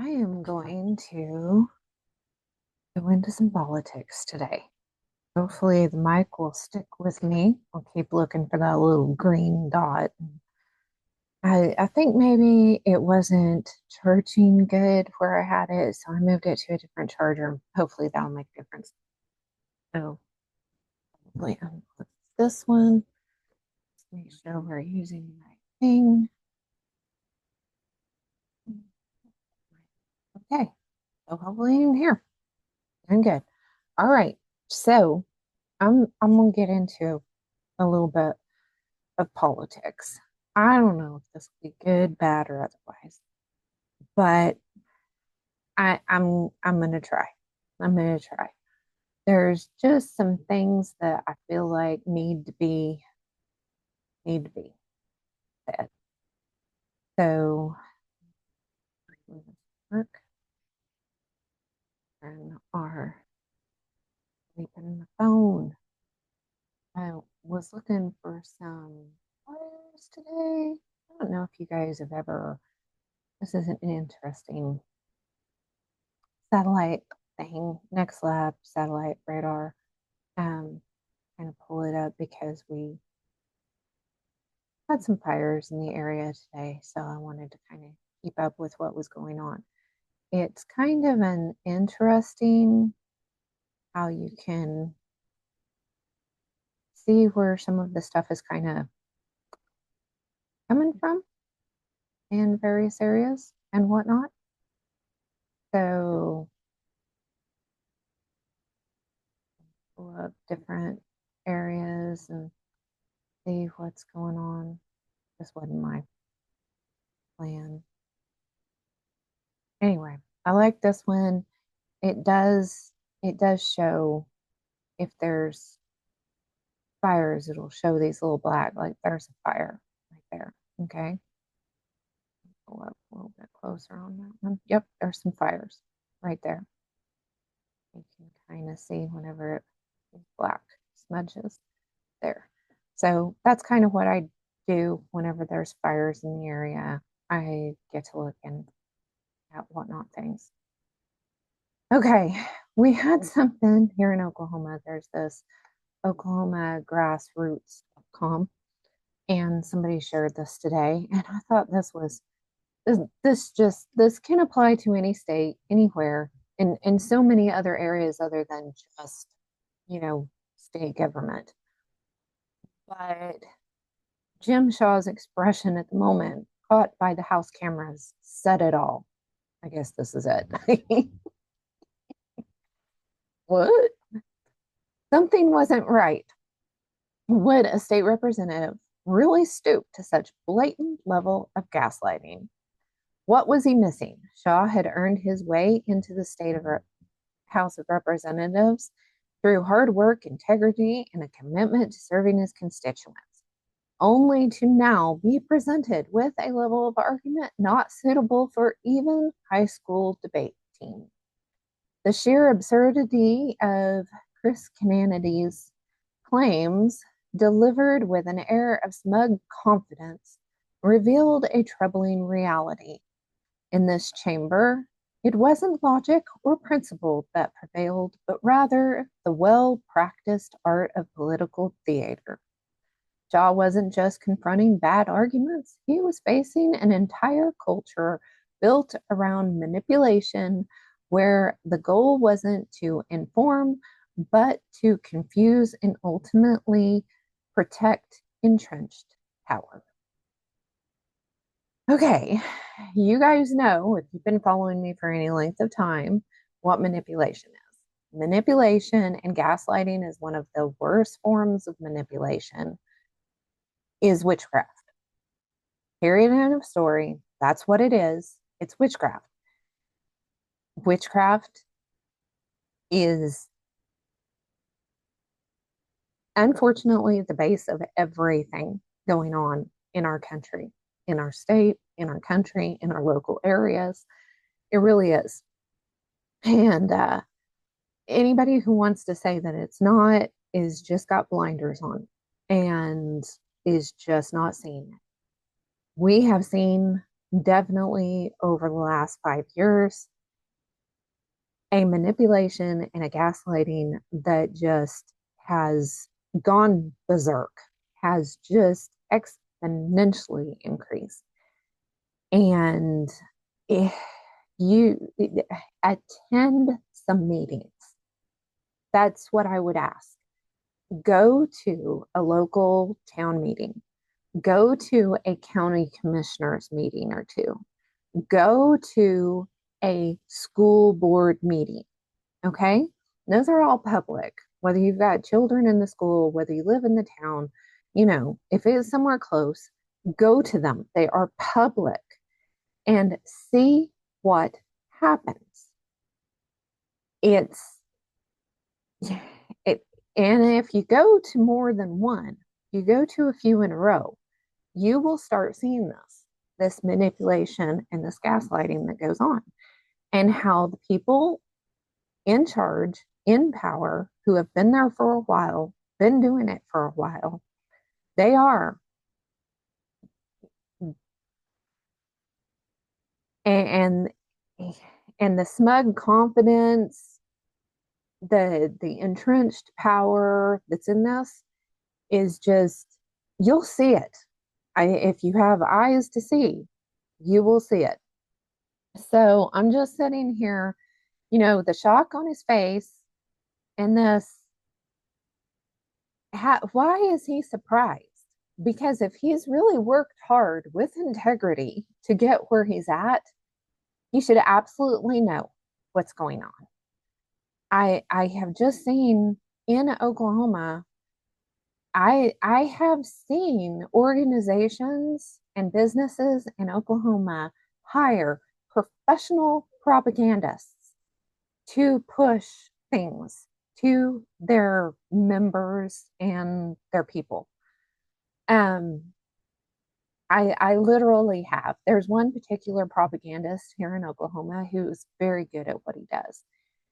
I am going to go into some politics today. Hopefully, the mic will stick with me. I'll keep looking for that little green dot. I think maybe it wasn't charging good where I had it, so I moved it to a different charger. Hopefully, that'll make a difference. So, probably unplug this one. Just make sure we're using the right thing. Okay, so hopefully in here. Doing good. All right. So I'm gonna get into a little bit of politics. I don't know if this will be good, bad, or otherwise, but I'm gonna try. I'm gonna try. There's just some things that I feel like need to be said. So work and are sleeping the phone. I was looking for some flyers today. I don't know if you guys have ever, this is an interesting satellite thing, next lab satellite radar. Um, Kind of pull it up because we had some fires in the area today, so I wanted to kind of keep up with what was going on. It's kind of an interesting how you can see where some of the stuff is kind of coming from in various areas and whatnot. So, pull up different areas and see what's going on. This wasn't my plan. Anyway, I like this one. It does show if there's fires, it'll show these little black, like there's a fire right there. Okay. Pull up a little bit closer on that one. Yep, there's some fires right there. You can kind of see whenever it is black smudges there. So that's kind of what I do whenever there's fires in the area. I get to look in at whatnot things. Okay, we had something here in Oklahoma. There's this Oklahoma grassroots.com, and somebody shared this today, and I thought this can apply to any state, anywhere, in so many other areas other than just, you know, state government. But Jim Shaw's expression at the moment, caught by the house cameras, said it all. I guess this is it. What? Something wasn't right. Would a state representative really stoop to such blatant level of gaslighting? What was he missing? Shaw had earned his way into the state of House of Representatives through hard work, integrity, and a commitment to serving his constituents, only to now be presented with a level of argument not suitable for even high school debating. The sheer absurdity of Chris Kennedy's claims, delivered with an air of smug confidence, revealed a troubling reality. In this chamber, it wasn't logic or principle that prevailed, but rather the well practiced art of political theater. Shaw wasn't just confronting bad arguments, he was facing an entire culture built around manipulation where the goal wasn't to inform, but to confuse and ultimately protect entrenched power. Okay, you guys know, if you've been following me for any length of time, what manipulation is. Manipulation and gaslighting is one of the worst forms of manipulation, is witchcraft. Period, end of story. That's what it is. It's witchcraft. Witchcraft is unfortunately the base of everything going on in our country, in our state, in our country, in our local areas. It really is. And anybody who wants to say that it's not is just got blinders on and is just not seeing it. We have seen definitely over the last 5 years, a manipulation and a gaslighting that just has gone berserk, has just exponentially increased. And if you attend some meetings, that's what I would ask. Go to a local town meeting, go to a county commissioners meeting or two, go to a school board meeting. Okay. Those are all public, whether you've got children in the school, whether you live in the town, if it is somewhere close, go to them. They are public and see what happens. It's it, and if you go to more than one, you go to a few in a row, you will start seeing this manipulation and this gaslighting that goes on, and how the people in charge, in power, who have been there for a while, been doing it for a while, they are. And and the smug confidence, the entrenched power that's in this is just, you'll see it. If you have eyes to see, you will see it. So I'm just sitting here, the shock on his face and this, why is he surprised? Because if he's really worked hard with integrity to get where he's at, he should absolutely know what's going on. I have just seen in Oklahoma, I have seen organizations and businesses in Oklahoma hire professional propagandists to push things to their members and their people. Um, I literally have. There's one particular propagandist here in Oklahoma who's very good at what he does.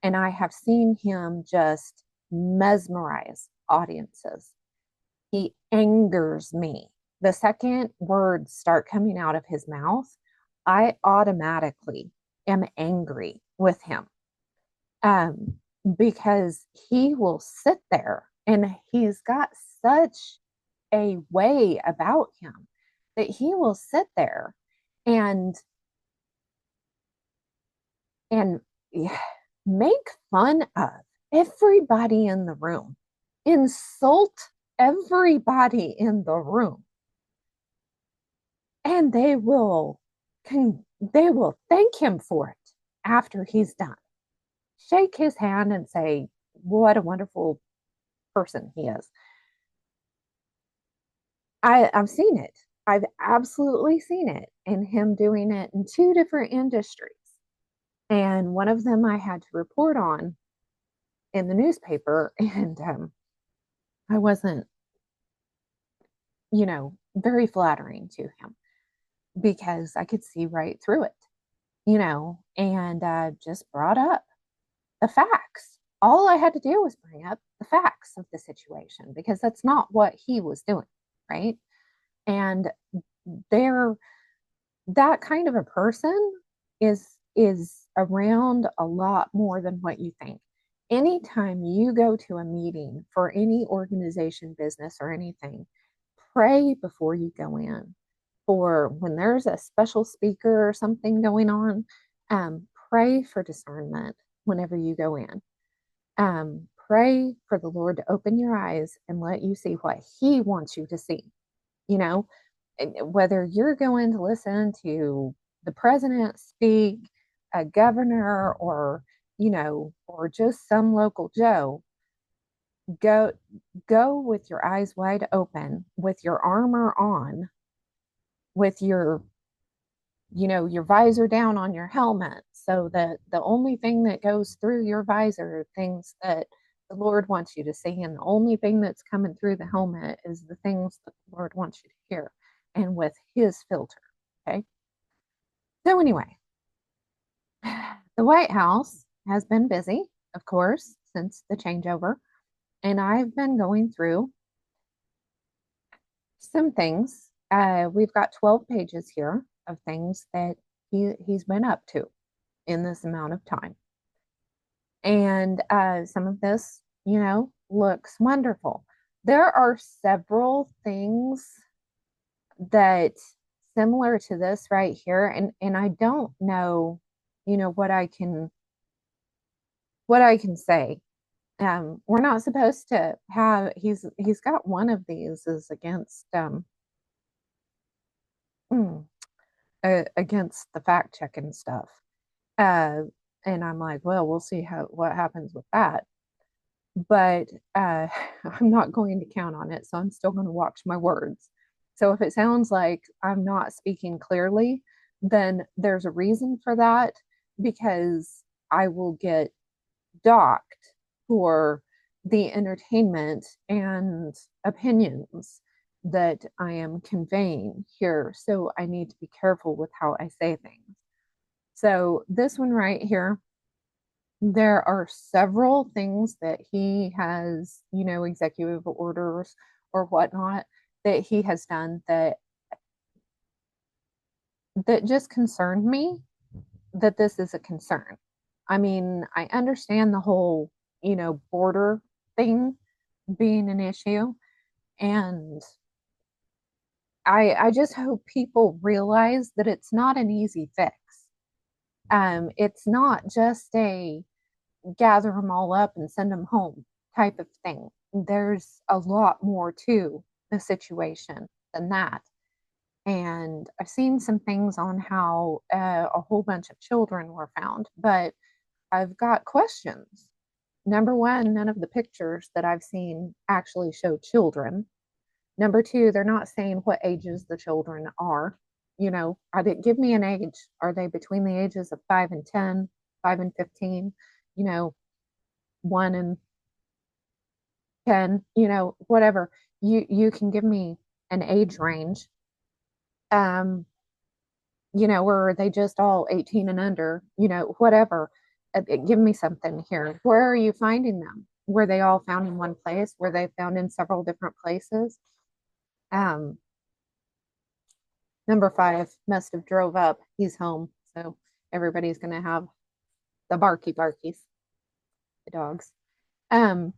And I have seen him just mesmerize audiences. He angers me. The second words start coming out of his mouth, I automatically am angry with him. Um, because he will sit there and he's got such a way about him that he will sit there and and make fun of everybody in the room, insult everybody in the room, and they will thank him for it after he's done. Shake his hand and say what a wonderful person he is. I've seen it. I've absolutely seen it, and him doing it in two different industries. And one of them I had to report on in the newspaper, and I wasn't, very flattering to him because I could see right through it, and just brought up the facts. All I had to do was bring up the facts of the situation because that's not what he was doing, right? And they're that kind of a person is around a lot more than what you think. Anytime you go to a meeting for any organization, business, or anything, pray before you go in. For when there's a special speaker or something going on, pray for discernment whenever you go in. Pray for the Lord to open your eyes and let you see what He wants you to see. You know, whether you're going to listen to the president speak, a governor, or just some local Joe, go go with your eyes wide open, with your armor on, with your visor down on your helmet, so that the only thing that goes through your visor are things that the Lord wants you to see, and the only thing that's coming through the helmet is the things that the Lord wants you to hear, and with His filter. Okay. So anyway, the White House has been busy, of course, since the changeover, and I've been going through some things. We've got 12 pages here of things that he's been up to in this amount of time. And some of this, looks wonderful. There are several things that similar to this right here, and I don't know, what I can say. We're not supposed to have. He's got one of these is against mm, against the fact checking stuff. Uh, and I'm like, well, we'll see what happens with that. But I'm not going to count on it, so I'm still going to watch my words. So if it sounds like I'm not speaking clearly, then there's a reason for that because I will get docked for the entertainment and opinions that I am conveying here. So I need to be careful with how I say things. So this one right here, there are several things that he has, executive orders or whatnot that he has done that just concerned me that this is a concern. I mean, I understand the whole, border thing being an issue. And I just hope people realize that it's not an easy fix. It's not just a gather them all up and send them home type of thing. There's a lot more to the situation than that. And I've seen some things on how a whole bunch of children were found, but I've got questions. Number one, none of the pictures that I've seen actually show children. Number two, they're not saying what ages the children are. I didn't give me an age. Are they between the ages of 5 and 10, 5 and 15, 1 and 10, whatever. You can give me an age range. Or are they just all 18 and under, whatever. Give me something here. Where are you finding them? Were they all found in one place? Were they found in several different places? Um, Number 5 must have drove up. He's home. So everybody's going to have the barkies, the dogs. Um,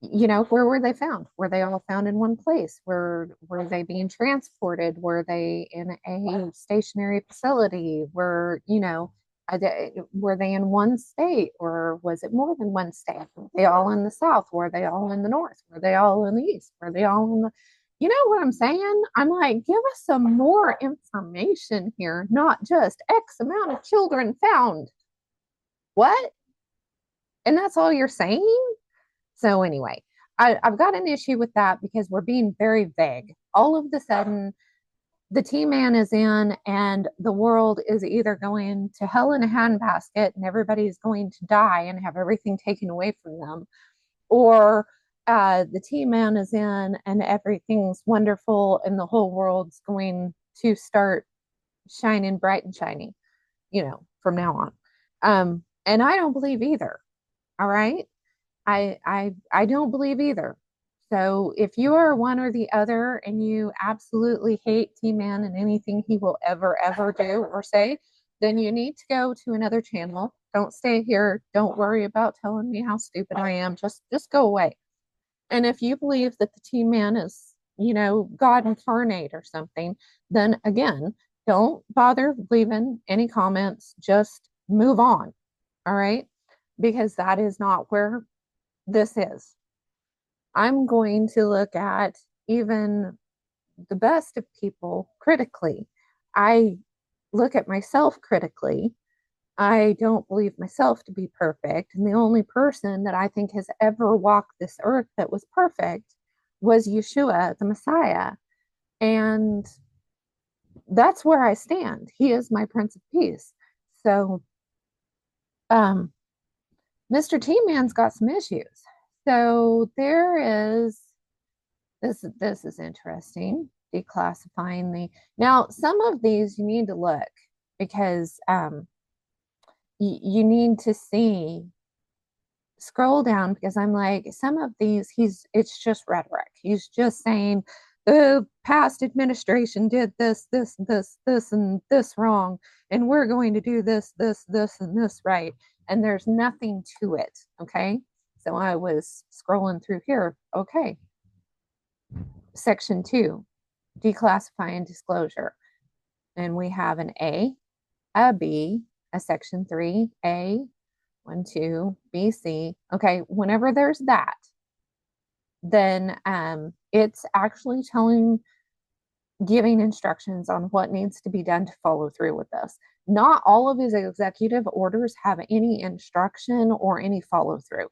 where were they found? Were they all found in one place? Were they being transported? Were they in a stationary facility? Were they in one state or was it more than one state? Were they all in the South? Were they all in the North? Were they all in the East? Were they all in the, you know what I'm saying? I'm like, give us some more information here, not just X amount of children found. What? And that's all you're saying? So anyway, I've got an issue with that because we're being very vague. All of the sudden, the T Man is in, and the world is either going to hell in a handbasket, and everybody's going to die and have everything taken away from them, or the T Man is in, and everything's wonderful, and the whole world's going to start shining bright and shiny, from now on. And I don't believe either. All right. I don't believe either. So if you are one or the other and you absolutely hate T-Man and anything he will ever do or say, then you need to go to another channel. Don't stay here. Don't worry about telling me how stupid I am. Just go away. And if you believe that the T-Man is, God incarnate or something, then again, don't bother leaving any comments. Just move on. All right? Because that is not where this is. I'm going to look at even the best of people critically. I look at myself critically. I don't believe myself to be perfect. And the only person that I think has ever walked this earth that was perfect was Yeshua, the Messiah. And that's where I stand. He is my Prince of Peace. So, Mr. T Man's got some issues. So there is this is interesting. Declassifying the now some of these you need to look because you need to see scroll down because I'm like some of these it's just rhetoric. He's just saying the past administration did this, and this wrong, and we're going to do this, and this right. And there's nothing to it. Okay. So I was scrolling through here. Okay. Section 2, declassify and disclosure. And we have an a B, a section 3, A, 1, 2, B, C. Okay. Whenever there's that, then it's actually giving instructions on what needs to be done to follow through with this. Not all of his executive orders have any instruction or any follow through.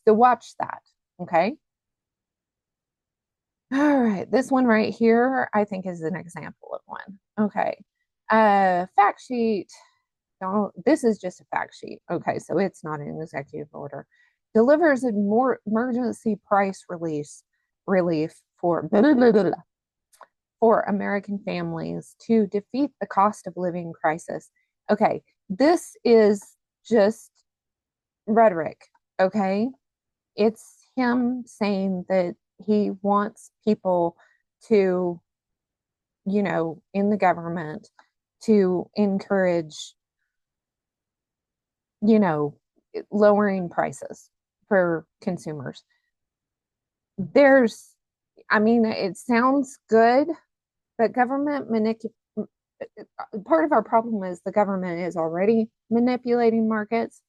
So watch that. Okay. All right. This one right here, I think, is an example of one. Okay. Fact sheet. Don't, this is just a fact sheet. Okay. So it's not an executive order. Delivers a more emergency price relief for blah, blah, blah, blah, for American families to defeat the cost of living crisis. Okay, this is just rhetoric, okay? It's him saying that he wants people to, in the government to encourage, you know, lowering prices for consumers. It sounds good, but part of our problem is the government is already manipulating markets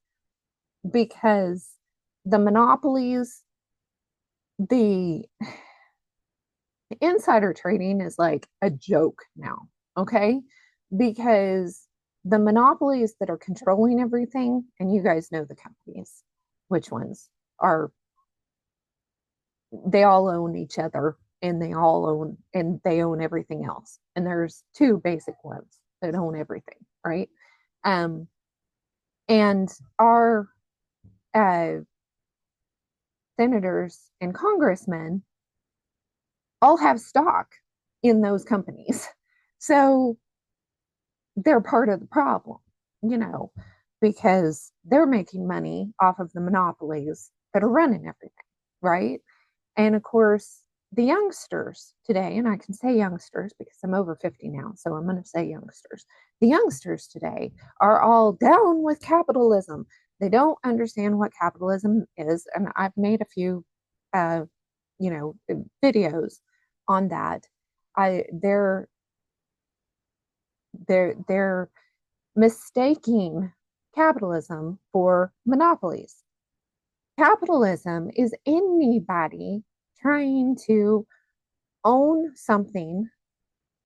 because the monopolies, the insider trading is like a joke now, okay? Because the monopolies that are controlling everything, and you guys know the companies, which ones are, they all own each other, and they own everything else. And there's two basic ones that own everything, right? Um, and our uh, senators and congressmen all have stock in those companies. So they're part of the problem, because they're making money off of the monopolies that are running everything, right? And of course, the youngsters today, and I can say youngsters because I'm over 50 now, so I'm going to say youngsters. The youngsters today are all down with capitalism. They don't understand what capitalism is, and I've made a few, videos on that. They're mistaking capitalism for monopolies. Capitalism is anybody trying to own something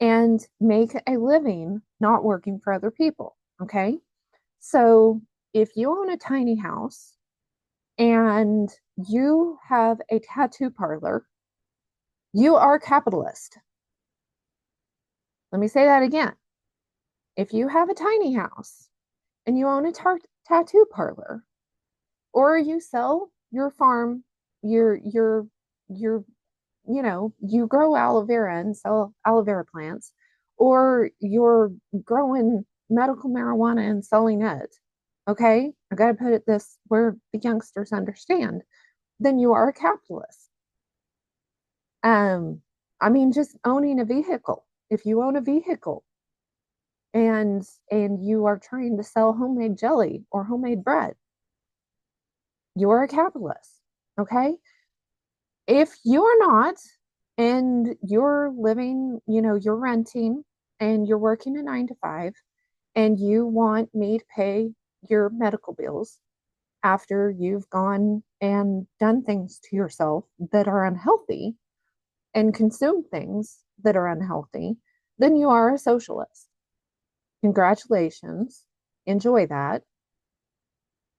and make a living not working for other people. Okay. So if you own a tiny house and you have a tattoo parlor, you are a capitalist. Let me say that again. If you have a tiny house and you own a tattoo parlor, or you sell your farm, your you grow aloe vera and sell aloe vera plants, or you're growing medical marijuana and selling it. Okay, I got to put it this where the youngsters understand. Then you are a capitalist. Um, just owning a vehicle. If you own a vehicle and you are trying to sell homemade jelly or homemade bread, you're a capitalist. Okay, if you're not, and you're living, you're renting and you're working a 9 to 5, and you want me to pay your medical bills after you've gone and done things to yourself that are unhealthy and consumed things that are unhealthy, then you are a socialist. Congratulations. Enjoy that.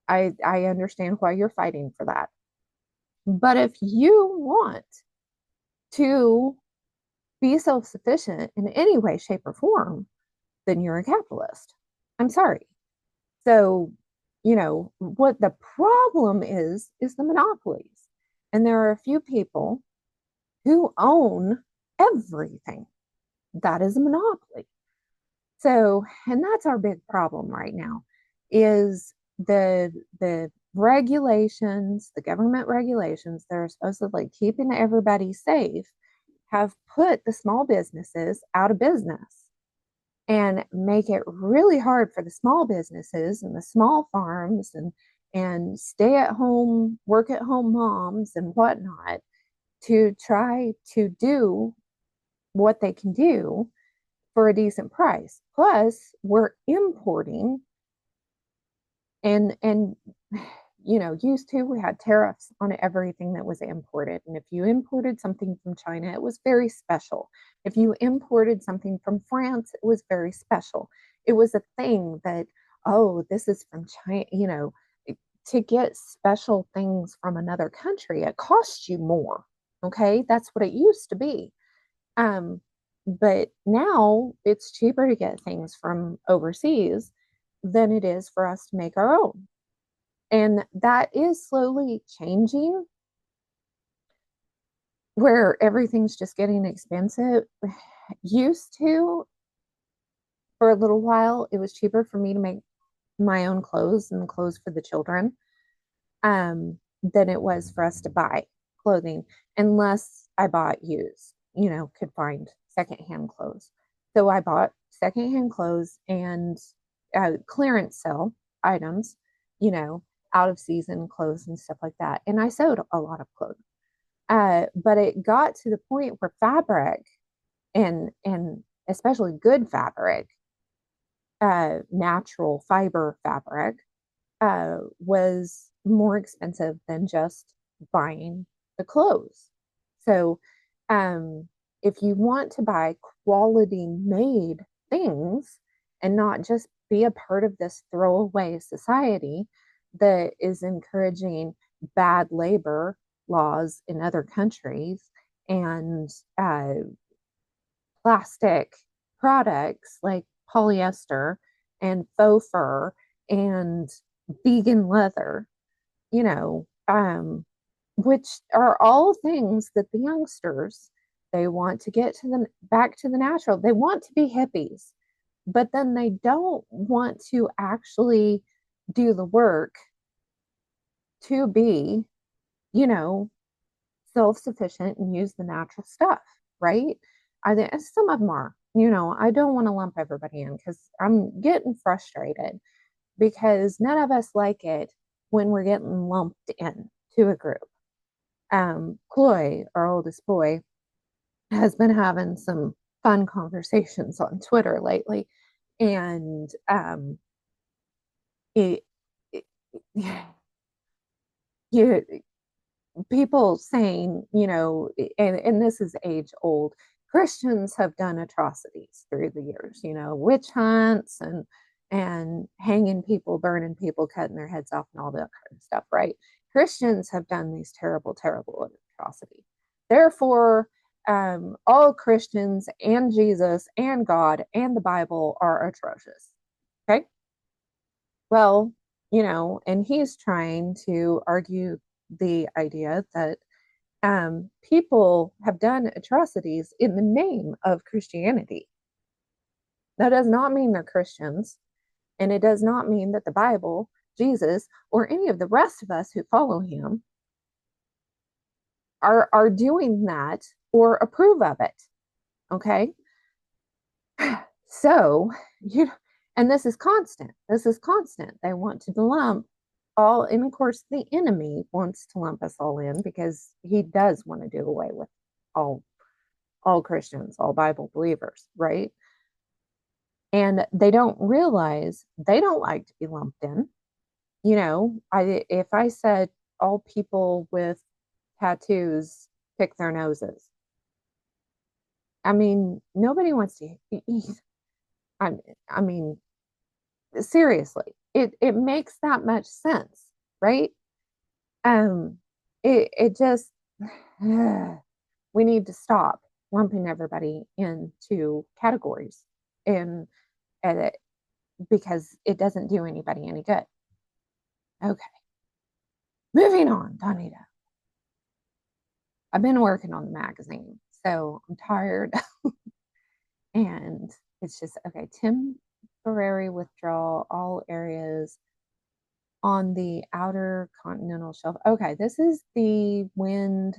I understand why you're fighting for that. But if you want to be self sufficient in any way, shape, or form, then you're a capitalist. I'm sorry. So, what the problem is the monopolies. And there are a few people who own everything. That is a monopoly. So, and that's our big problem right now is the regulations, the government regulations that are supposedly keeping everybody safe have put the small businesses out of business and make it really hard for the small businesses and the small farms and stay at home, work at home moms and whatnot to try to do what they can do for a decent price. Plus, we're importing and used to we had tariffs on everything that was imported. And if you imported something from China, it was very special. If you imported something from France, it was very special. It was a thing that, oh, this is from China, to get special things from another country, it costs you more. Okay, that's what it used to be. But now it's cheaper to get things from overseas than it is for us to make our own. And that is slowly changing where everything's just getting expensive. Used to, for a little while, it was cheaper for me to make my own clothes and clothes for the children than it was for us to buy clothing, unless I bought used, could find secondhand clothes. So I bought secondhand clothes and clearance sale items, out of season clothes and stuff like that. And I sewed a lot of clothes. But it got to the point where fabric and especially good fabric, natural fiber fabric, was more expensive than just buying the clothes. So, if you want to buy quality made things and not just be a part of this throwaway society that is encouraging bad labor laws in other countries and plastic products like polyester and faux fur and vegan leather, you know, which are all things that the youngsters, they want to get to the back to the natural. They want to be hippies, but then they don't want to actually do the work to be, you know, self-sufficient and use the natural stuff, right? I think some of them are, I don't want to lump everybody in because I'm getting frustrated because none of us like it when we're getting lumped in to a group. Chloe, our oldest boy, has been having some fun conversations on Twitter lately, and it, it you people saying, and this is age old. Christians have done atrocities through the years, witch hunts and hanging people, burning people, cutting their heads off, and all that kind of stuff, right? Christians have done these terrible, terrible atrocities. Therefore, all Christians and Jesus and God and the Bible are atrocious. Okay. Well, and he's trying to argue the idea that people have done atrocities in the name of Christianity. That does not mean they're Christians, and it does not mean that the Bible, Jesus, or any of the rest of us who follow him are doing that or approve of it. Okay. So, and this is constant. This is constant. They want to lump all, and of course, the enemy wants to lump us all in because he does want to do away with all Christians, all Bible believers, right? And they don't realize they don't like to be lumped in. If I said all people with tattoos pick their noses, I mean, nobody wants to. I mean, seriously, it makes that much sense, right? Um, it just we need to stop lumping everybody into categories and it, because it doesn't do anybody any good. Okay, moving on, Dawnita. I've been working on the magazine, so I'm tired, and it's just okay. Temporary withdrawal, all areas on the outer continental shelf. Okay, this is the wind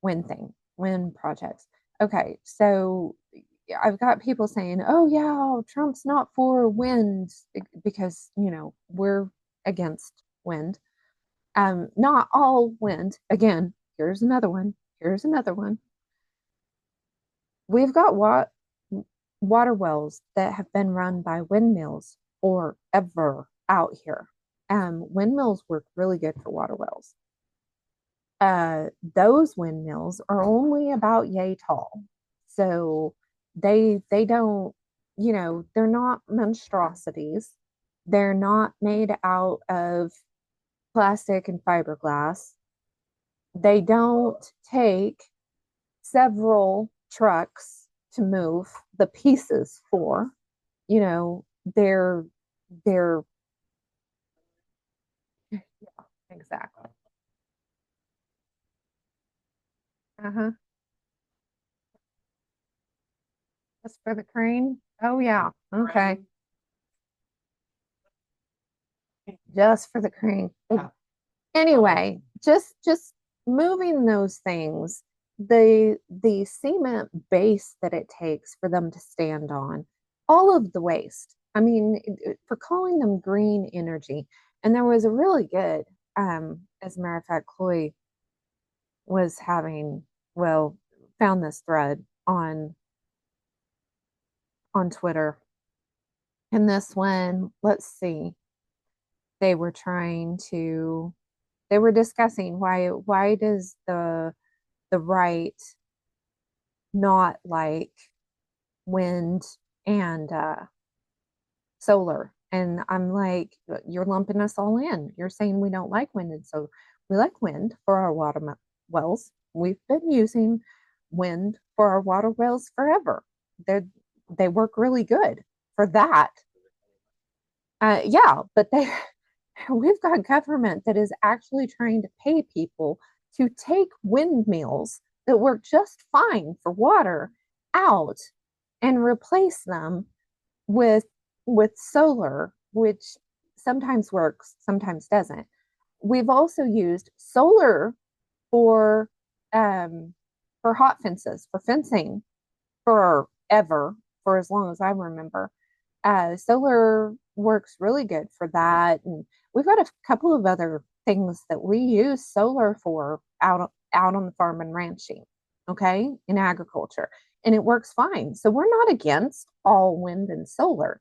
thing. wind projects. Okay, so I've got people saying, "Oh yeah, Trump's not for wind because, we're against wind." Not all wind. Again, here's another one. Here's another one. We've got water wells that have been run by windmills forever out here. Windmills work really good for water wells. Those windmills are only about yay tall. So they don't, they're not monstrosities. They're not made out of plastic and fiberglass. They don't take several trucks to move the pieces for. You know, they're yeah, exactly. Uh-huh. Just for the crane. Oh yeah. Okay. Just for the crane. Anyway, just moving those things, the cement base that it takes for them to stand on, all of the waste. I mean, for calling them green energy. And there was a really good, as a matter of fact, Chloe was having, well, found this thread on Twitter. And this one, let's see, they were trying to they were discussing why does the right not like wind and solar. And I'm like, you're lumping us all in. You're saying we don't like wind. And so we like wind for our water wells. We've been using wind for our water wells forever. They work really good for that. Yeah, but we've got government that is actually trying to pay people to take windmills that work just fine for water out and replace them with solar, which sometimes works, sometimes doesn't. We've also used solar for hot fences, for fencing forever, for as long as I remember. Solar works really good for that, and we've got a couple of other things that we use solar for out on the farm and ranching, okay, in agriculture, and it works fine. So we're not against all wind and solar.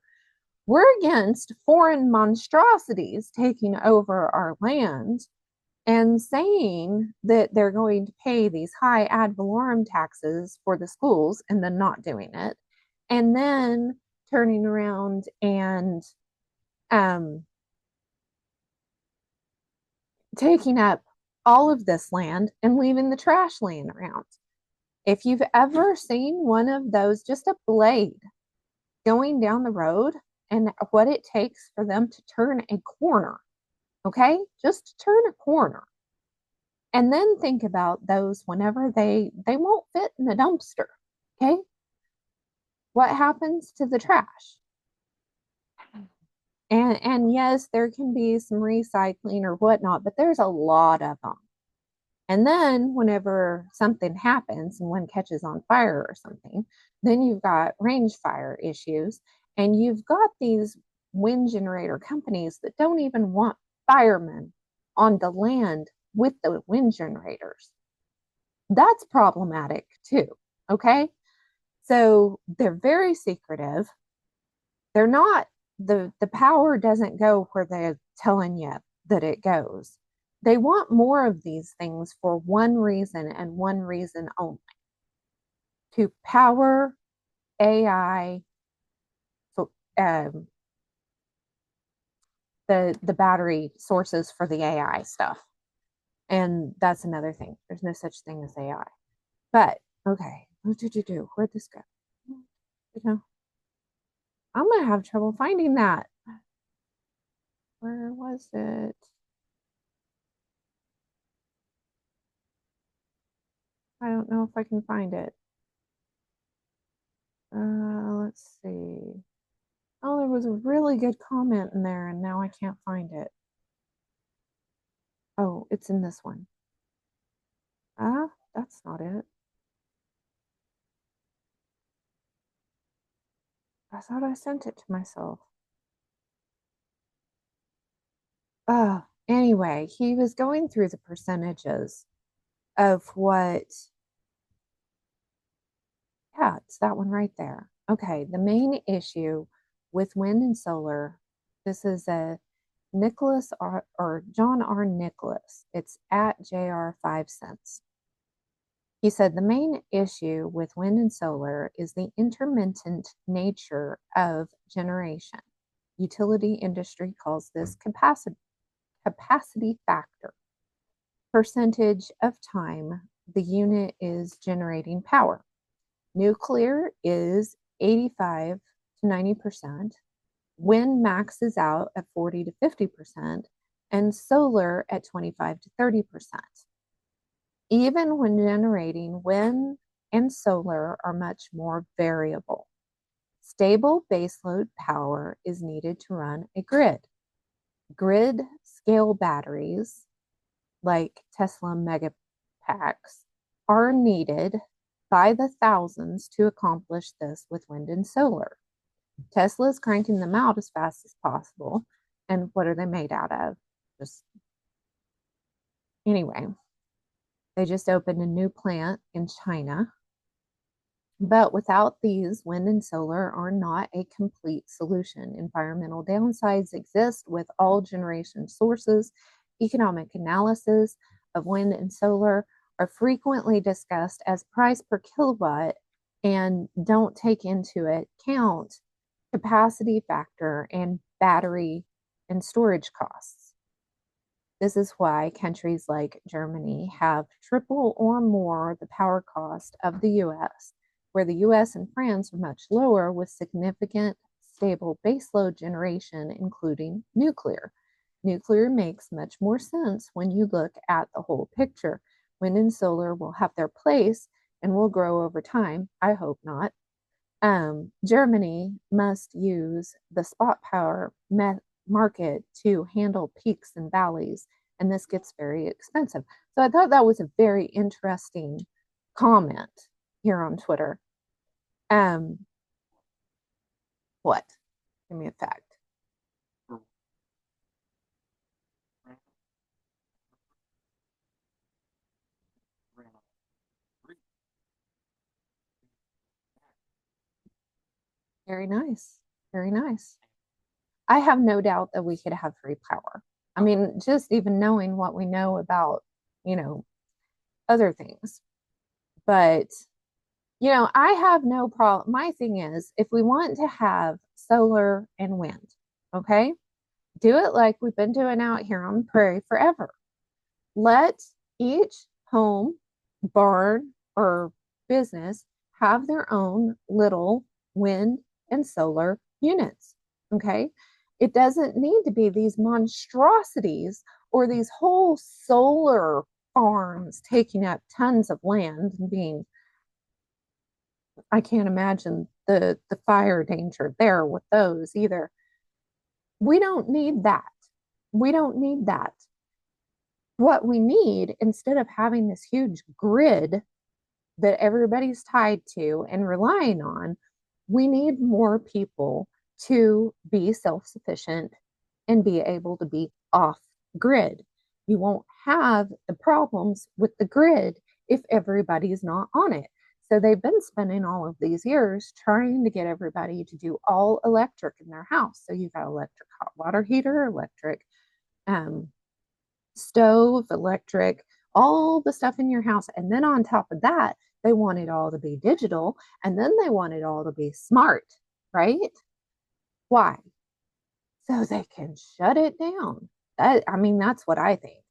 We're against foreign monstrosities taking over our land and saying that they're going to pay these high ad valorem taxes for the schools and then not doing it. And then turning around and um, taking up all of this land and leaving the trash laying around. If you've ever seen one of those, just a blade going down the road and what it takes for them to turn a corner, okay? Just to turn a corner. And then think about those whenever they won't fit in the dumpster, okay? What happens to the trash? And yes, there can be some recycling or whatnot, but there's a lot of them. And then whenever something happens and one catches on fire or something, then you've got range fire issues, and you've got these wind generator companies that don't even want firemen on the land with the wind generators. That's problematic too. Okay. So they're very secretive. They're not, the power doesn't go where they're telling you that it goes. They want more of these things for one reason and one reason only, to power AI, so, the battery sources for the AI stuff. And that's another thing. There's no such thing as AI. But okay, what did you do? Where'd this go? You know, I'm gonna have trouble finding that. Where was it? I don't know if I can find it. Let's see. Oh, there was a really good comment in there, and now I can't find it. Oh, it's in this one. Ah, that's not it. I thought I sent it to myself. Anyway, he was going through the percentages of what, yeah, it's that one right there. Okay, the main issue with wind and solar, this is a Nicholas R, or John R. Nicholas. It's at JR 5 cents. He said the main issue with wind and solar is the intermittent nature of generation. Utility industry calls this capacity factor, percentage of time the unit is generating power. Nuclear is 85 to 90%. Wind maxes out at 40 to 50%, and solar at 25 to 30%. Even when generating, wind and solar are much more variable. Stable baseload power is needed to run a grid. Grid scale batteries, like Tesla Megapacks, are needed by the thousands to accomplish this with wind and solar. Tesla is cranking them out as fast as possible. And what are they made out of? Just anyway, they just opened a new plant in China. But without these, wind and solar are not a complete solution. Environmental downsides exist with all generation sources. Economic analysis of wind and solar are frequently discussed as price per kilowatt and don't take into account capacity factor and battery and storage costs. This is why countries like Germany have triple or more the power cost of the US, where the US and France are much lower with significant stable baseload generation, including nuclear. Nuclear makes much more sense when you look at the whole picture. Wind and solar will have their place and will grow over time. I hope not. Germany must use the spot power market to handle peaks and valleys, and this gets very expensive. So I thought that was a very interesting comment here on Twitter. What? Give me a fact. Very nice. Very nice. I have no doubt that we could have free power. I mean, just even knowing what we know about, you know, other things. But, I have no problem. My thing is, if we want to have solar and wind, okay, do it like we've been doing out here on the prairie forever. Let each home, barn, or business have their own little wind and solar units. Okay. It doesn't need to be these monstrosities or these whole solar farms taking up tons of land and being, I can't imagine the fire danger there with those either. We don't need that. We don't need that. What we need, instead of having this huge grid that everybody's tied to and relying on, we need more people to be self sufficient and be able to be off grid. You won't have the problems with the grid if everybody's not on it. So they've been spending all of these years trying to get everybody to do all electric in their house. So you've got electric hot water heater, electric stove, electric, all the stuff in your house. And then on top of that, they want it all to be digital, and then they want it all to be smart, right? Why? So they can shut it down. That's what I think.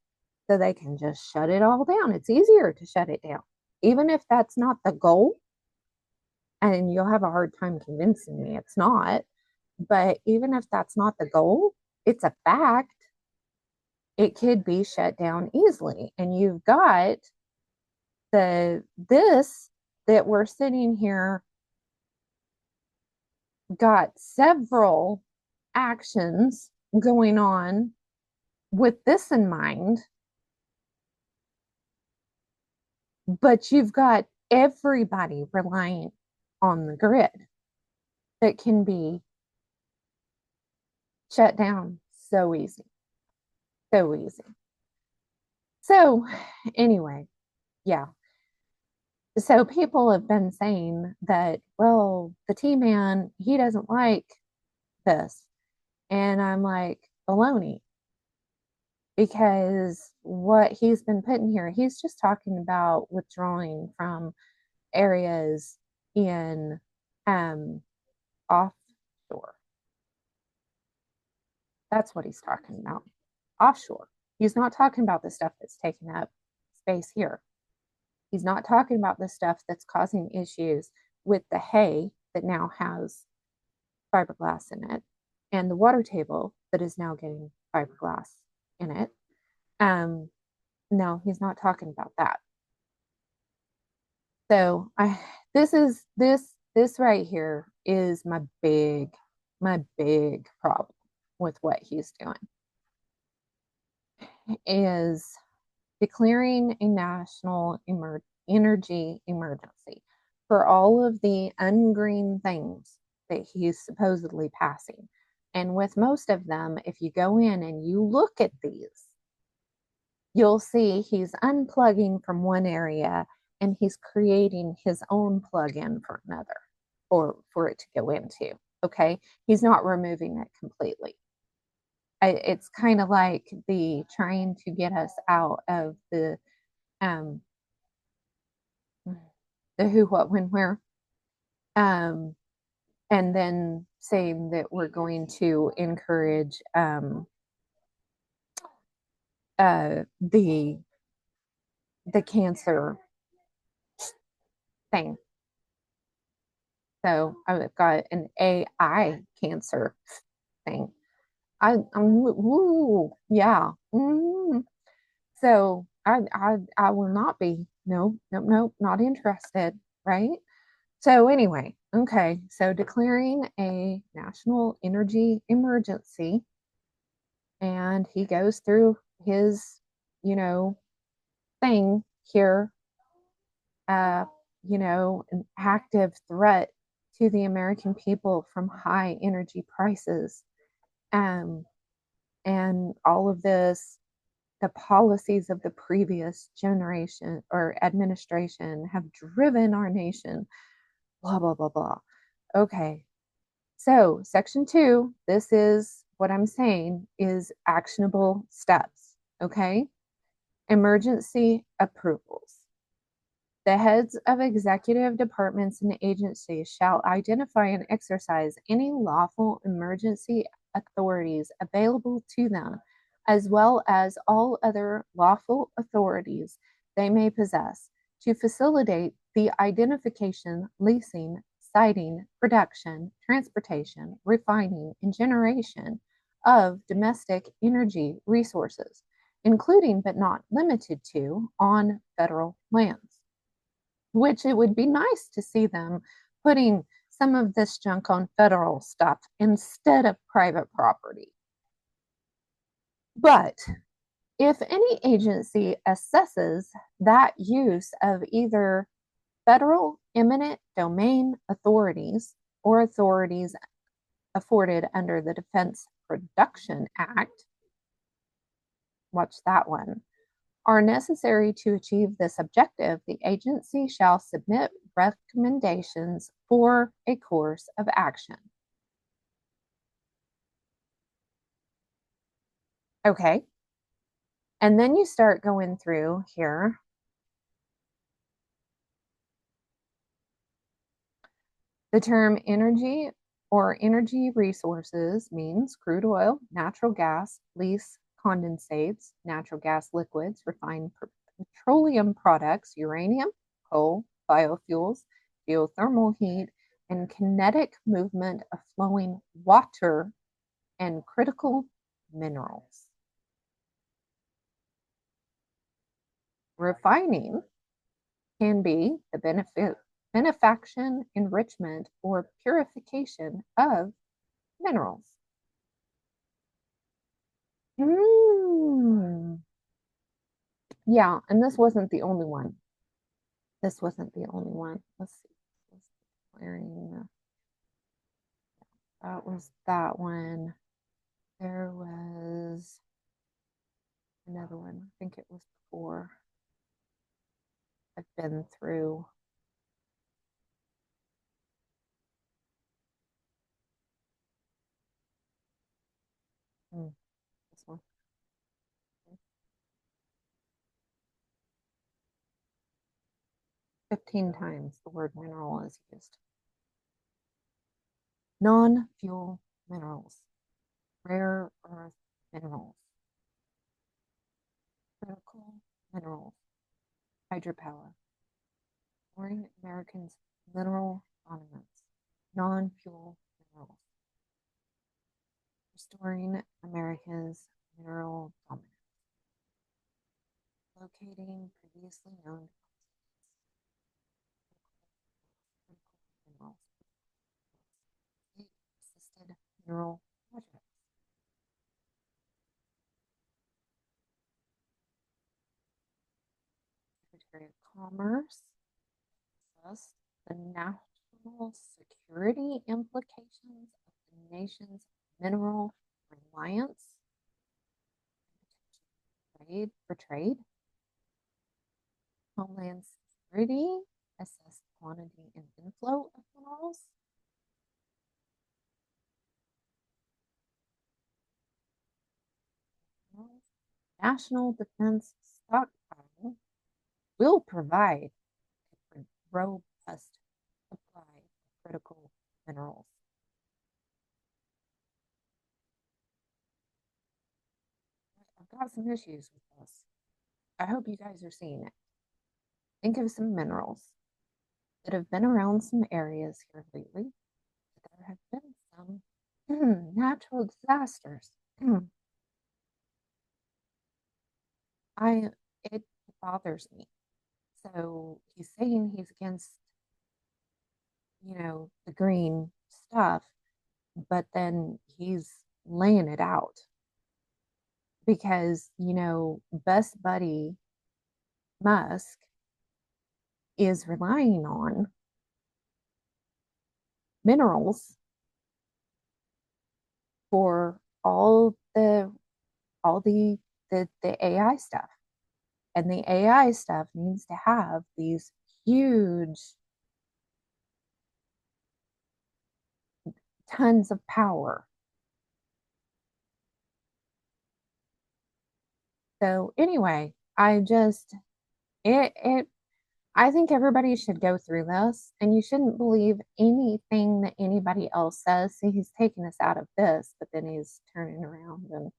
So they can just shut it all down. It's easier to shut it down. Even if that's not the goal, and you'll have a hard time convincing me it's not, but even if that's not the goal, it's a fact. It could be shut down easily. And you've got this that we're sitting here got several actions going on with this in mind, but you've got everybody relying on the grid. that can be shut down so easy. So easy. So, anyway, yeah. So people have been saying that, well, the T man, he doesn't like this. And I'm like, baloney, because what he's been putting here, he's just talking about withdrawing from areas in offshore. That's what he's talking about. Offshore. He's not talking about the stuff that's taking up space here. He's not talking about the stuff that's causing issues with the hay that now has fiberglass in it and the water table that is now getting fiberglass in it. No, he's not talking about that. So this right here is my big problem with what he's doing is declaring a national energy emergency for all of the ungreen things that he's supposedly passing. And with most of them, if you go in and you look at these, you'll see he's unplugging from one area and he's creating his own plug-in for another for it to go into. Okay. He's not removing it completely. It's kind of like the trying to get us out of um the who, what, when, where, um and then saying that we're going to encourage the cancer thing. So I've got an AI cancer thing. Woo, yeah. So I will not be. No, no, no, not interested. Right. So anyway, okay. So declaring a national energy emergency, and he goes through his, you know, thing here. Uh, an active threat to the American people from high energy prices. Um, and all of this, the policies of the previous generation or administration have driven our nation, blah, blah, blah, blah. Okay. So, section 2, this is what I'm saying is actionable steps. Okay. Emergency approvals. The heads of executive departments and agencies shall identify and exercise any lawful emergency authorities available to them, as well as all other lawful authorities they may possess, to facilitate the identification, leasing, siting, production, transportation, refining, and generation of domestic energy resources, including but not limited to on federal lands. Which it would be nice to see them putting some of this junk on federal stuff instead of private property. But if any agency assesses that use of either federal eminent domain authorities or authorities afforded under the Defense Production Act, watch that one, are necessary to achieve this objective, the agency shall submit recommendations for a course of action. Okay. And then you start going through here. The term energy or energy resources means crude oil, natural gas, lease condensates, natural gas liquids, refined petroleum products, uranium, coal, biofuels, geothermal heat, and kinetic movement of flowing water and critical minerals. Refining can be the benefaction, enrichment, or purification of minerals. Yeah, and this wasn't the only one. This wasn't the only one. Let's see. that was that one. There was another one. I think it was before. I've been through. This one. 15 times the word mineral is used. Non-fuel minerals, rare earth minerals, critical minerals, hydropower, restoring Americans' mineral dominance, non-fuel minerals, restoring America's mineral dominance, locating previously known minerals, state-assisted mineral projects, Secretary of Commerce, the national security implications of the nation's mineral reliance for trade, Homeland Security, assess quantity and inflow of minerals, National Defense Stockpile will provide a robust supply of critical minerals. I've got some issues with this. I hope you guys are seeing it. Think of some minerals that have been around some areas here lately. There have been some natural disasters. It bothers me. So he's saying he's against, the green stuff, but then he's laying it out because, best buddy Musk is relying on minerals for all the AI stuff. And the AI stuff needs to have these huge tons of power. So anyway, I think everybody should go through this, and you shouldn't believe anything that anybody else says. See, he's taking us out of this, but then he's turning around and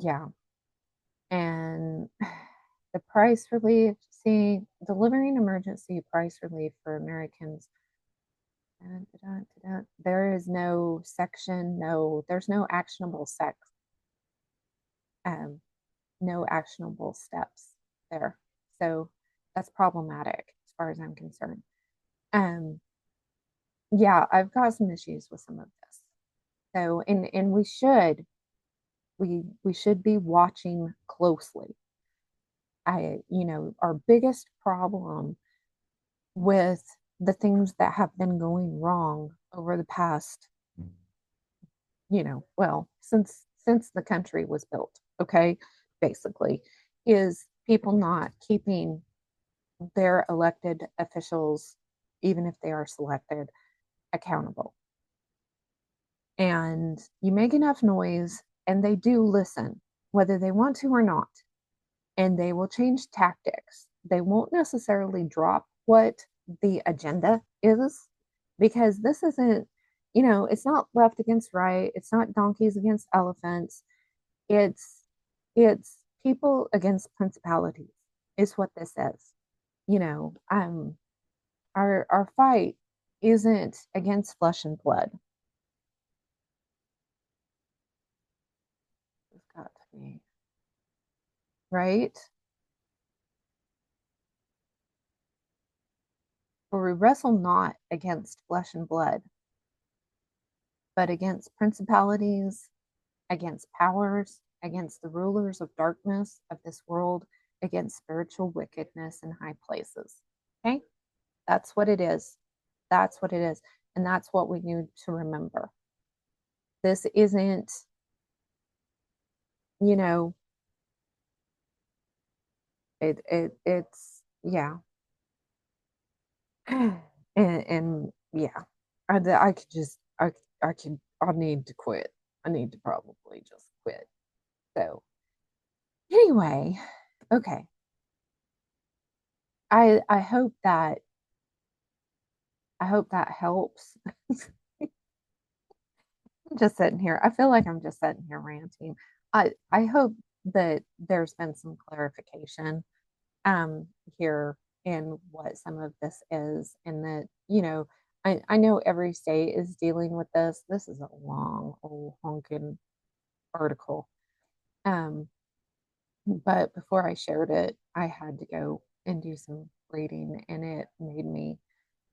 yeah. And the price relief, see, delivering emergency price relief for Americans. There is no section, there's no actionable no actionable steps there. So that's problematic as far as I'm concerned. Yeah, I've got some issues with some of this. So and we should be watching closely. Our biggest problem with the things that have been going wrong over the past, well, since the country was built, okay, basically, is people not keeping their elected officials, even if they are selected, accountable. And you make enough noise, and they do listen, whether they want to or not. And they will change tactics. They won't necessarily drop what the agenda is, because this isn't, it's not left against right. It's not donkeys against elephants. It's people against principalities is what this is. Our fight isn't against flesh and blood. It's got to be right. For we wrestle not against flesh and blood, but against principalities, against powers, against the rulers of darkness of this world, against spiritual wickedness in high places. Okay? That's what it is. That's what it is. And that's what we need to remember. This isn't, you know, it's yeah. And yeah, I could just I need to quit. I need to probably just quit. So anyway, okay. I I hope that helps. I'm just sitting here. I feel like I'm just sitting here ranting. I hope that there's been some clarification um here in what some of this is, and that, I know every state is dealing with this. This is a long old honking article. Um, but before I shared it, I had to go and do some reading, and it made me,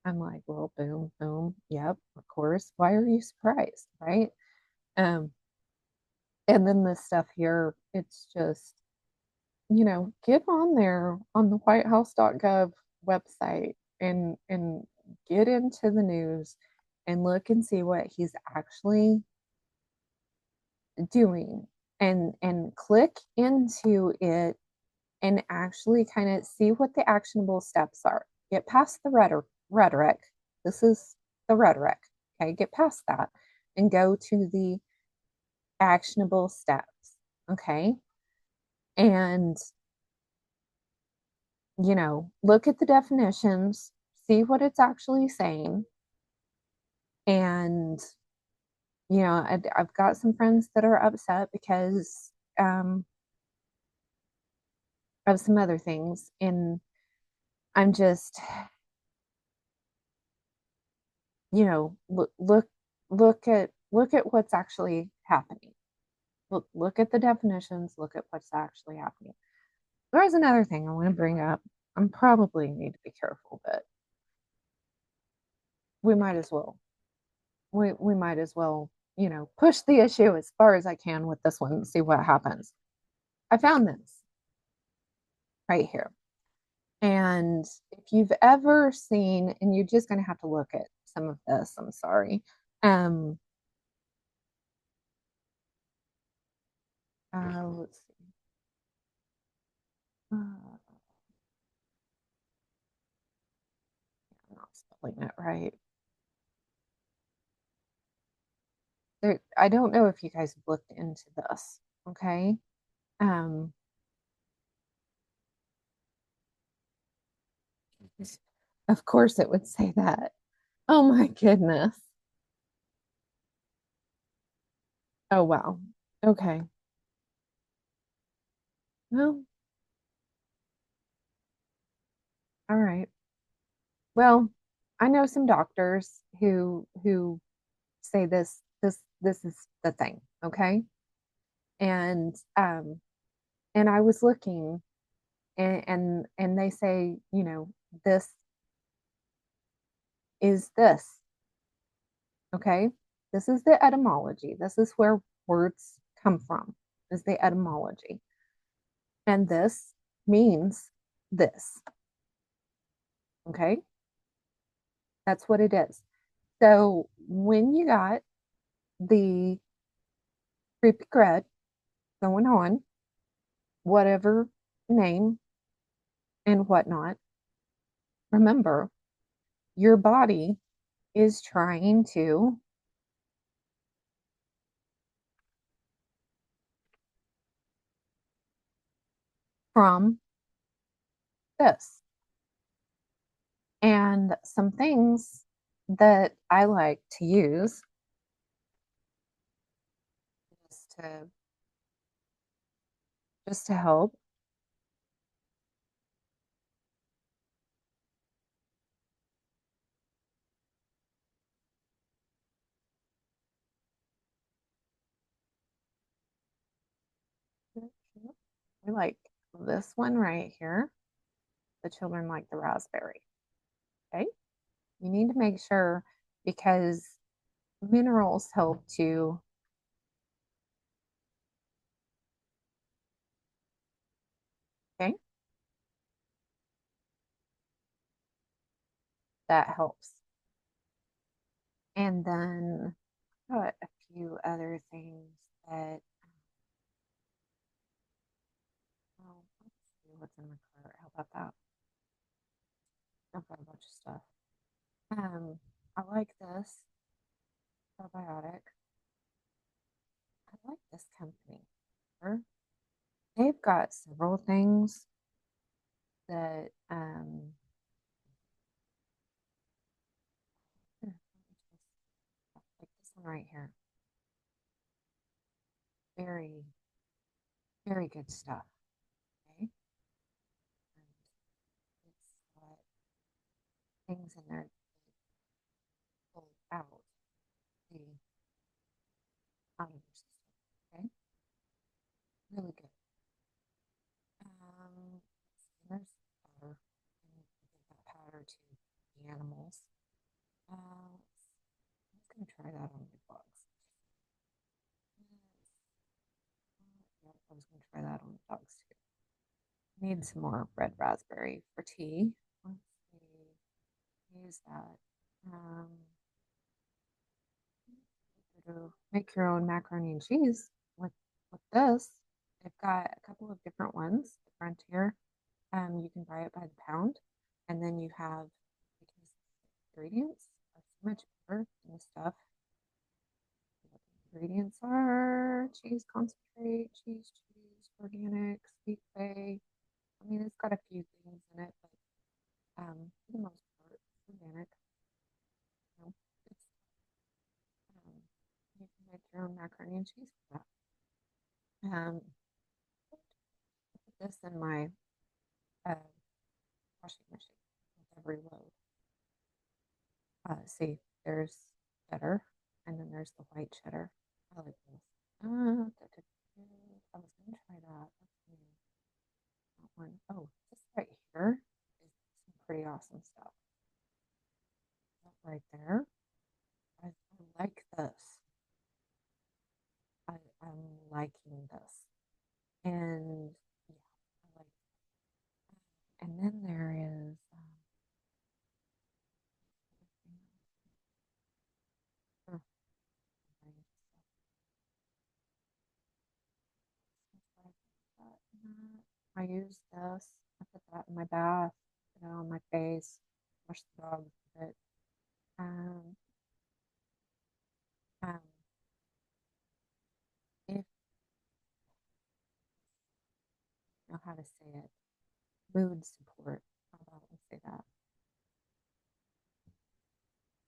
I'm like, well, boom, boom, yep, of course. Why are you surprised? Right? Um, and then this stuff here, it's just, get on there on the whitehouse.gov website and get into the news and look and see what he's actually doing, and click into it and actually kind of see what the actionable steps are. Get past the rhetoric. This is the rhetoric. Okay, get past that and go to the actionable steps. Okay. And, look at the definitions, see what it's actually saying. And, I've got some friends that are upset because of some other things. And I'm just, look at what's actually happening. Look at the definitions, look at what's actually happening. There's another thing I want to bring up. I'm probably need to be careful, but we might as well. We might as well, push the issue as far as I can with this one and see what happens. I found this right here. And if you've ever seen, and you're just going to have to look at some of this, I'm sorry. Um, let's see. I'm not spelling it right. I don't know if you guys have looked into this, okay? Um, of course it would say that. Oh my goodness. Oh wow. Okay. Well, all right. Well, I know some doctors who say this is the thing, okay? And and I was looking, and they say, this is this, okay? This is the etymology. This is where words come from, is the etymology. And this means this, okay? That's what it is. So when you got the creepy crud going on, whatever name and whatnot, remember your body is trying to from this. And some things that I like to use just to help. I like this one right here. The children like the raspberry. Okay. You need to make sure, because minerals help to, okay, that helps. And then got a few other things that, oh, let's see what's in my cart. How about that? I've got a bunch of stuff. I like this probiotic. I like this company. They've got several things that like this one right here. Very, very good stuff. Okay. And it's got things in there that pull out the out of your system. Okay. Really good. There's powder. And you can give that powder to the animals. I was going to try that on my dogs. Yep, I was going to try that on the dogs too. Need some more red raspberry for tea. Let's see. Use that. Um, to make your own macaroni and cheese with this. They've got a couple of different ones. The Frontier, you can buy it by the pound, and then you have because ingredients are so much better than the stuff. The ingredients are cheese concentrate, cheese, organic, sweet whey. I mean, it's got a few things in it, but for the most part, it's organic. You know, it's you can make your own macaroni and cheese with that. I put this in my uh, washing machine with every load. See, there's cheddar, and then there's the white cheddar. I like this. I was gonna try that. That one. Oh, this right here is some pretty awesome stuff. That right there. I like this. I'm liking this. And yeah, I like that. And then there is oh, I use this. I put that in my bath, put it on my face, wash the dog with it. Um, um, if you know how to say it, mood support. How about we say that?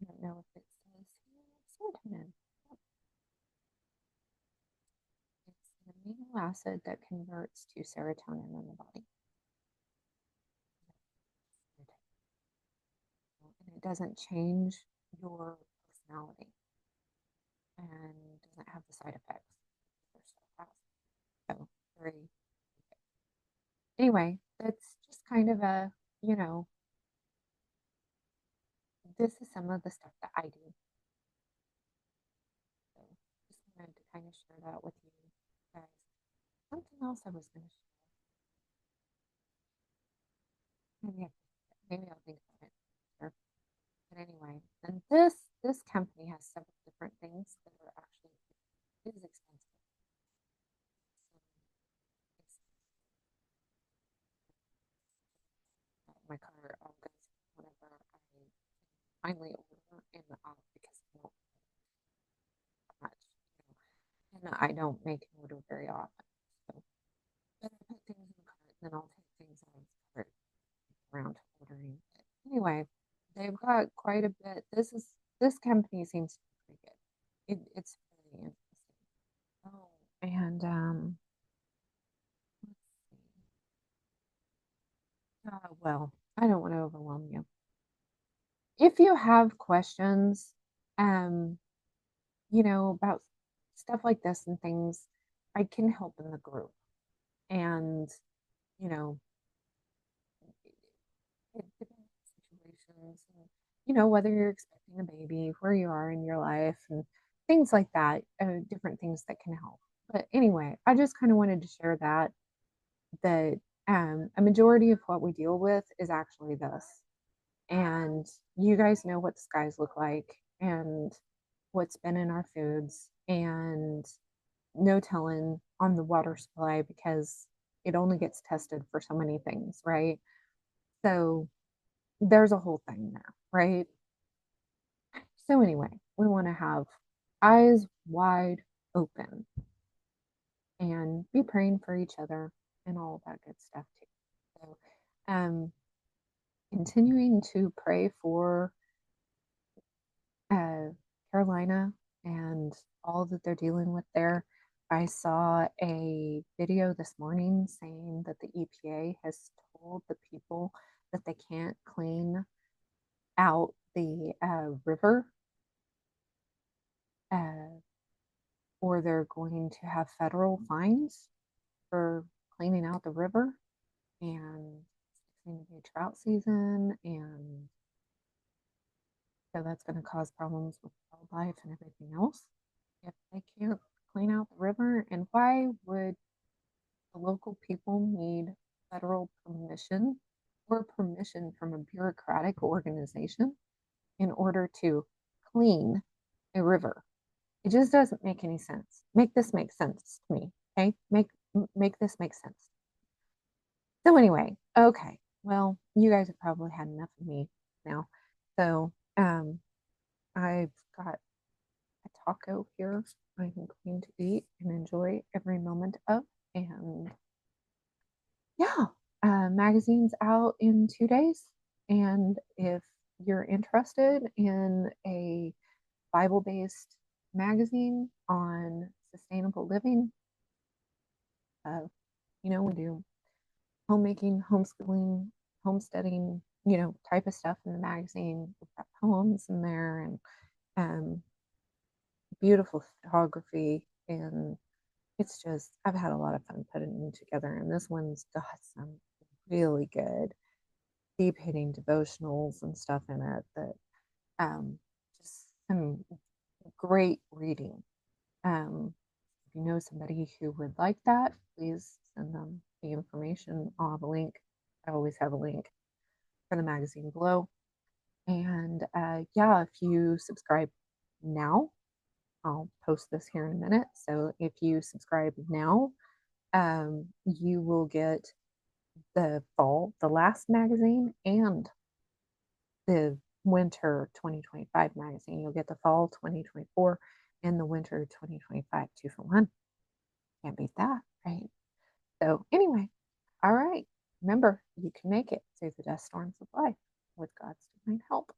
I don't know if it says serotonin. It's an amino acid that converts to serotonin in the body. And it doesn't change your personality and doesn't have the side effects that stuff has. So very anyway, that's just kind of a, you know, this is some of the stuff that I do. So just wanted to kind of share that with you guys. Something else I was going to share. Maybe, maybe I'll think about it. Sure. But anyway, and this company has several different things that are actually is expensive. So my car all goes whenever I finally order in the app because I don't much, and I don't make an order very often. So but I put things in the cart, and then I'll take things out of the cart around to ordering it. Anyway, they've got quite a bit. This company seems to be pretty good. It's really interesting. Oh, and let's see. Well, I don't want to overwhelm you. If you have questions, um, about stuff like this and things, I can help in the group. And, you know, it depends on situations and, whether you're expecting a baby, where you are in your life, and things like that, different things that can help. But anyway, I just kind of wanted to share that a majority of what we deal with is actually this. And you guys know what the skies look like. and what's been in our foods, and no telling on the water supply because it only gets tested for so many things, right? So there's a whole thing there, right? So, anyway, we want to have eyes wide open and be praying for each other and all that good stuff too. So, continuing to pray for uh, Carolina and all that they're dealing with there. I saw a video this morning saying that the EPA has told the people that they can't clean out the river, uh, or they're going to have federal fines for cleaning out the river. And it's going to be trout season, and so that's going to cause problems with wildlife and everything else if they can't clean out the river. And why would the local people need federal permission or permission from a bureaucratic organization in order to clean a river? It just doesn't make any sense. Make this make sense to me. Okay? Make this make sense. So anyway, okay. Well, you guys have probably had enough of me now. So I've got a taco here I'm going to eat and enjoy every moment of. And yeah, magazine's out in 2 days. And if you're interested in a Bible based magazine on sustainable living, uh, we do homemaking, homeschooling, homesteading, type of stuff in the magazine. We've got poems in there and um, beautiful photography. And it's just, I've had a lot of fun putting them together. And this one's got some really good, deep hitting devotionals and stuff in it that just some great reading. If you know somebody who would like that, please send them the information. I'll have a link. I always have a link for the magazine below. And yeah, if you subscribe now, I'll post this here in a minute. So if you subscribe now, you will get the last magazine, and the winter 2025 magazine. You'll get the fall 2024 and the winter 2025 2 for 1. Can't beat that, right? So, anyway, all right. Remember, you can make it through the dust storms of life with God's divine help.